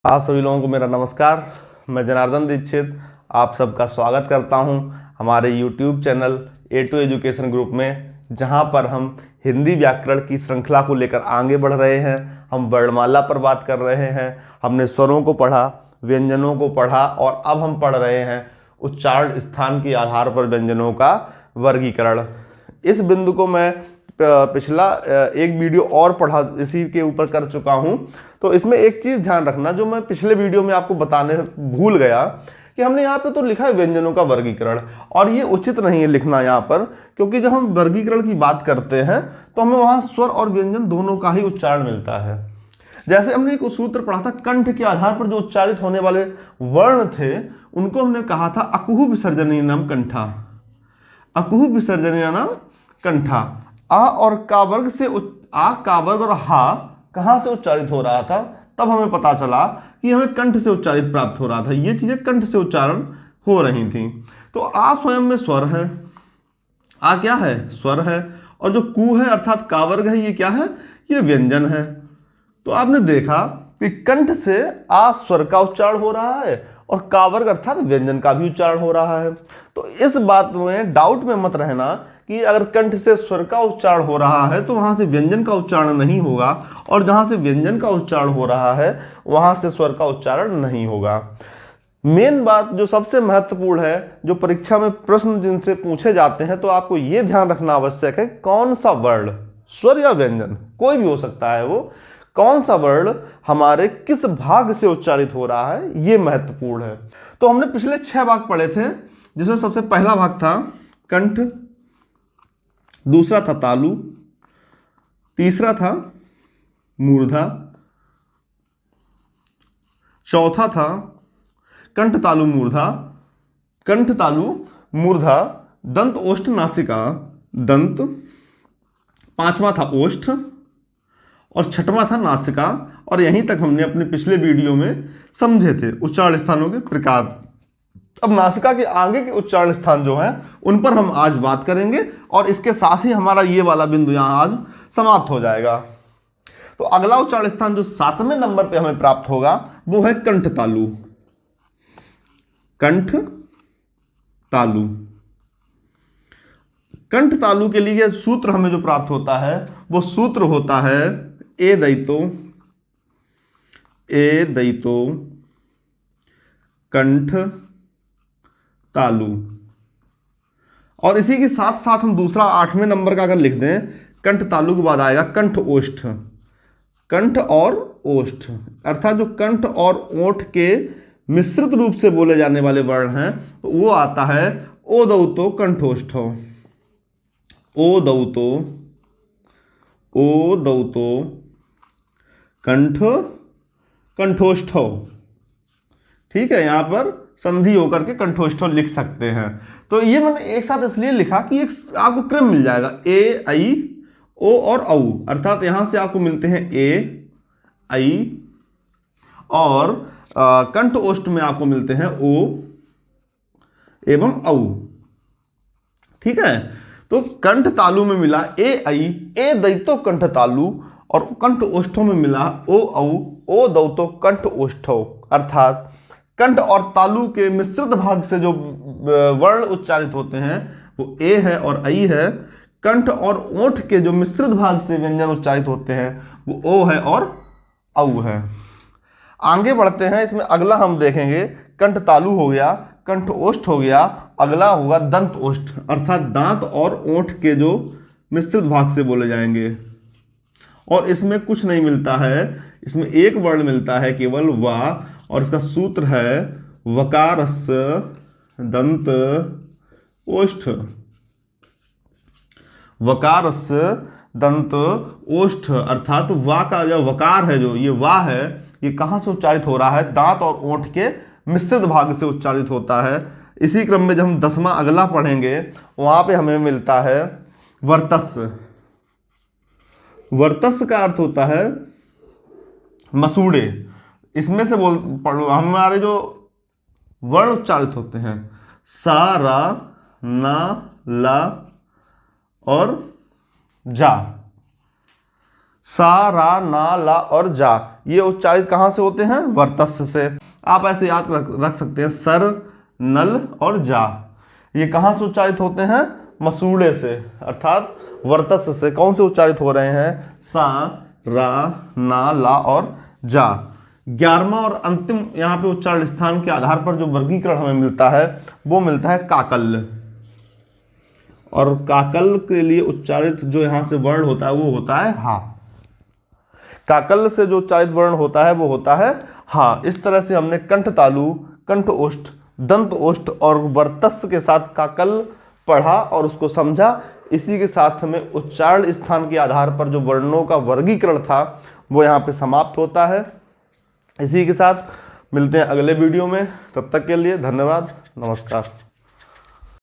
आप सभी लोगों को मेरा नमस्कार। मैं जनार्दन दीक्षित आप सबका स्वागत करता हूं हमारे YouTube channel A2 education group में, जहां पर हम हिंदी व्याकरण की श्रृंखला को लेकर आगे बढ़ रहे हैं। हम वर्णमाला पर बात कर रहे हैं, हमने स्वरों को पढ़ा, व्यंजनों को पढ़ा और अब हम पढ़ रहे हैं उच्चारण स्थान के आधार पर व्यंजनों का वर्गीकरण। इस बिंदु को मैं पिछला एक वीडियो और पढ़ा इसी के ऊपर कर चुका हूं। तो इसमें एक चीज ध्यान रखना जो मैं पिछले वीडियो में आपको बताने भूल गया कि हमने यहाँ पे तो लिखा है व्यंजनों का वर्गीकरण, और ये उचित नहीं है लिखना यहाँ पर, क्योंकि जब हम वर्गीकरण की बात करते हैं तो हमें वहां स्वर और व्यंजन दोनों का ही उच्चारण मिलता है। जैसे हमने एक सूत्र पढ़ा था, कंठ के आधार पर जो उच्चारित होने वाले वर्ण थे उनको हमने कहा था अकुहु विसर्जनीय नाम कंठा। अकुहु विसर्जनीय नाम कंठा। आ और का वर्ग से आ का वर्ग और हा कहां से उच्चारित हो रहा था, तब हमें पता चला कि हमें कंठ से उच्चारित प्राप्त हो रहा था। ये चीजें कंठ से उच्चारण हो रही थी। तो आ स्वयं में स्वर है, आ क्या है, स्वर है, और जो कु है अर्थात का वर्ग है, ये क्या है, ये व्यंजन है। तो आपने देखा कि कंठ से आ स्वर का उच्चारण हो रहा है और का वर्ग अर्थात व्यंजन का भी उच्चारण हो रहा है। तो इस बात में डाउट में मत रहना कि अगर कंठ से स्वर का उच्चारण हो रहा है तो वहां से व्यंजन का उच्चारण नहीं होगा, और जहां से व्यंजन का उच्चारण हो रहा है वहां से स्वर का उच्चारण नहीं होगा। मेन बात जो सबसे महत्वपूर्ण है, जो परीक्षा में प्रश्न जिनसे पूछे जाते हैं, तो आपको यह ध्यान रखना आवश्यक है कौन सा वर्ण, स्वर या व्यंजन कोई भी हो सकता है, वो कौन सा वर्ण हमारे किस भाग से उच्चारित हो रहा है, यह महत्वपूर्ण है। तो हमने पिछले 6 भाग पढ़े थे, जिसमें सबसे पहला भाग था कंठ, दूसरा था तालु, तीसरा था मूर्धा, चौथा था कंठ तालु मूर्धा, कंठ तालु मूर्धा, दंत ओष्ठ नासिका दंत, पांचवा था ओष्ठ और छठवां था नासिका। और यहीं तक हमने अपने पिछले वीडियो में समझे थे उच्चारण स्थानों के प्रकार। अब नासिका के आगे के उच्चारण स्थान जो हैं उन पर हम आज बात करेंगे, और इसके साथ ही हमारा ये वाला बिंदु यहां आज समाप्त हो जाएगा। तो अगला उच्चारण स्थान जो 7वें नंबर पे हमें प्राप्त होगा वो है कंठ तालु। कंठ तालु, कंठ तालु के लिए सूत्र हमें जो प्राप्त होता है वो सूत्र होता है ए दयितो कंठ तालु। और इसी के साथ साथ हम दूसरा 8वें नंबर का अगर लिख दें, कंठ तालु के बाद आएगा कंठ ओष्ठ। कंठ और ओष्ठ अर्थात जो कंठ और ओठ के मिश्रित रूप से बोले जाने वाले वर्ण हैं, तो वो आता है ओ दौतो कंठोष्ठ। ओ दौतो कंठोष्ठ। ठीक है, यहां पर संधि होकर के कंठोष्ठ लिख सकते हैं। तो ये मैंने एक साथ इसलिए लिखा कि एक आपको क्रम मिल जाएगा, ए आई ओ और औ, अर्थात यहां से आपको मिलते हैं ए आई, और कंठ ओष्ठ में आपको मिलते हैं ओ एवं औ। ठीक है, तो कंठ तालु में मिला ए आई, ए दयितो कंठ तालु, और कंठ ओष्ठों में मिला ओ औ, ओ दौतो कंठ ओष्ठो, अर्थात कंठ और तालु के मिश्रित भाग से जो वर्ण उच्चारित होते हैं वो ए है और आई है। कंठ और ओठ के जो मिश्रित भाग से व्यंजन उच्चारित होते हैं वो ओ है और औ है। आगे बढ़ते हैं, इसमें अगला हम देखेंगे कंठ तालु हो गया, कंठ ओष्ठ हो गया, अगला होगा दंत ओष्ठ, अर्थात दांत और ओठ के जो मिश्रित भाग से बोले जाएंगे। और इसमें कुछ नहीं मिलता है, इसमें एक वर्ण मिलता है केवल वा, और इसका सूत्र है वकारस्य दंत ओष्ठ। वकारस्य दंत ओष्ठ अर्थात वा का जो वकार है, जो ये वा है, ये कहां से उच्चारित हो रहा है, दांत और ओठ के मिश्रित भाग से उच्चारित होता है। इसी क्रम में जब हम 10वां अगला पढ़ेंगे वहां पे हमें मिलता है वर्तस्य। वर्तस्य का अर्थ होता है मसूड़े। इसमें से हमारे जो वर्ण उच्चारित होते हैं सा, रा, ना, ला और जा, सा, रा, ना, ला और जा, ये उच्चारित कहाँ से होते हैं? वर्तस्स से। आप ऐसे याद रख सकते हैं, सर, नल और जा, ये कहाँ से उच्चारित होते हैं? मसूड़े से, अर्थात वर्तस्स से। कौन से उच्चारित हो रहे हैं? सा, रा, ना, ला और जा। 11वां और अंतिम यहाँ पे उच्चारण स्थान के आधार पर जो वर्गीकरण हमें मिलता है वो मिलता है काकल्य। और काकल्य के लिए उच्चारित जो यहाँ से वर्ण होता है वो होता है हा। काकल्य से जो उच्चारित वर्ण होता है वो होता है हा। इस तरह से हमने कंठ तालु, कंठ ओष्ठ, दंत ओष्ठ और वर्तस्स के साथ काकल्य पढ़ा और उसको समझा। इसी के साथ हमें उच्चारण स्थान के आधार पर जो वर्णों का वर्गीकरण था वो यहाँ पे समाप्त होता है। इसी के साथ मिलते हैं अगले वीडियो में। तब तक के लिए धन्यवाद, नमस्कार।